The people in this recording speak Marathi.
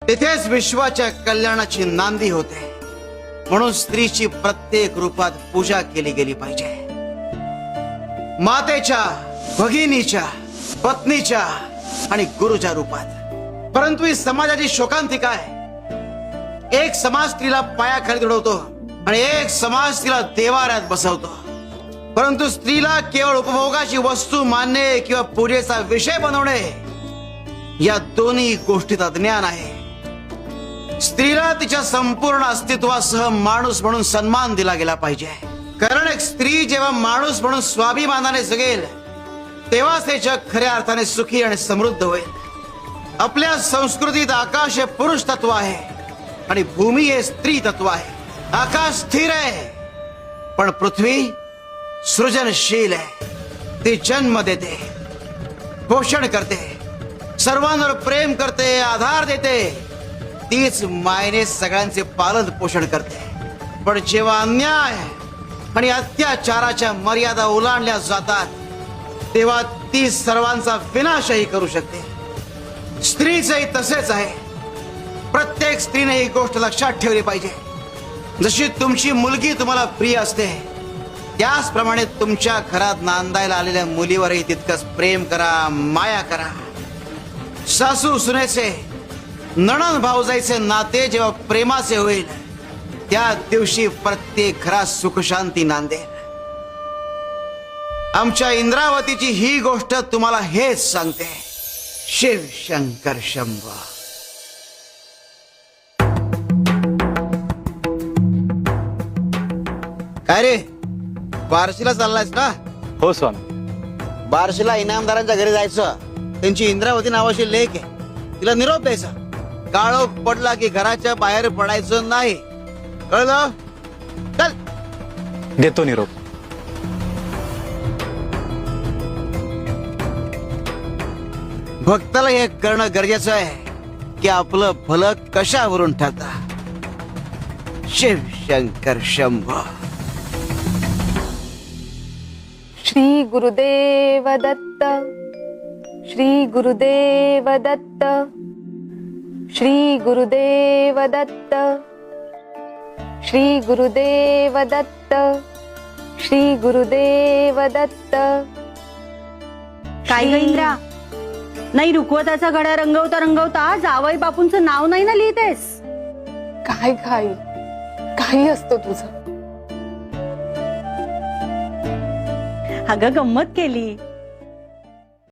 तिथेच विश्वाच्या कल्याणाची नांदी होते. म्हणून स्त्रीची प्रत्येक रूपात पूजा केली गेली पाहिजे. मातेच्या, भगिनीच्या, पत्नीच्या आणि गुरुच्या रूपात. परंतु ही समाजाची शोकांतिका आहे. एक समाज स्त्रीला पायाखाली दडवतो आणि एक समाज स्त्रीला देवाऱ्यात बसवतो. परंतु स्त्रीला केवळ उपभोगाची वस्तू मानणे किंवा पूजेचा विषय बनवणे या दोन्ही गोष्टीत अज्ञान आहे. स्त्रीला तिच्या संपूर्ण अस्तित्वासह माणूस म्हणून सन्मान दिला गेला पाहिजे. कारण एक स्त्री जेव्हा माणूस म्हणून स्वाभिमानाने जगेल तेव्हाच ते जग खऱ्या अर्थाने सुखी आणि समृद्ध होईल. आपल्या संस्कृतीत आकाश हे पुरुष तत्व आहे आणि भूमी हे स्त्री तत्व आहे. आकाश स्थिर आहे पण पृथ्वी सृजनशील आहे. ती जन्म देते, पोषण करते, सर्वांवर प्रेम करते, आधार देते. तीच मायने सगळ्यांचे पालन पोषण करते. पण जेव्हा अन्याय आणि अत्याचाराच्या मर्यादा ओलांडल्या जातात तेव्हा ती सर्वांचा विनाशही करू शकते. स्त्रीचंही तसेच आहे. प्रत्येक स्त्रीने ही गोष्ट लक्षात ठेवली पाहिजे. जशी तुमची मुलगी तुम्हाला प्रिय असते त्याचप्रमाणे तुमच्या घरात नांदायला आलेल्या मुलीवरही तितकंच प्रेम करा, माया करा. सासू सुनेचे, नणंद भाऊजाईचे नाते जेव्हा प्रेमाचे होईल त्या दिवशी प्रत्येक घरात सुखशांती नांदेल. आमच्या इंद्रावतीची ही गोष्ट तुम्हाला हेच सांगते. शिव शंकर शंभो. काय रे, बार्शीला चाललायस ना? हो स्वामी. बार्शीला इनामदारांच्या घरी जायचं. त्यांची इंद्रावती नावाची लेक आहे. तिला निरोप द्यायचा. काळोख पडला की घराच्या बाहेर पडायचं नाही. कळलं? चल. देतो निरोप. भक्ताला हे करणं गरजेचं आहे की आपलं भलं कशावरून ठरतं. शिव शंकर शंभो. श्री गुरुदेव दत्त. श्री गुरुदेव दत्त. श्री गुरुदेव दत्त. श्री गुरुदेव दत्त. श्री गुरुदेव दत्त. काय ग इंद्रा, नाही रुखवताचा घडा रंगवता रंगवता जावई बापूंचं नाव नाही ना लिहितेस? काय घाई, काही असतं तुझं. अगं गंमत केली.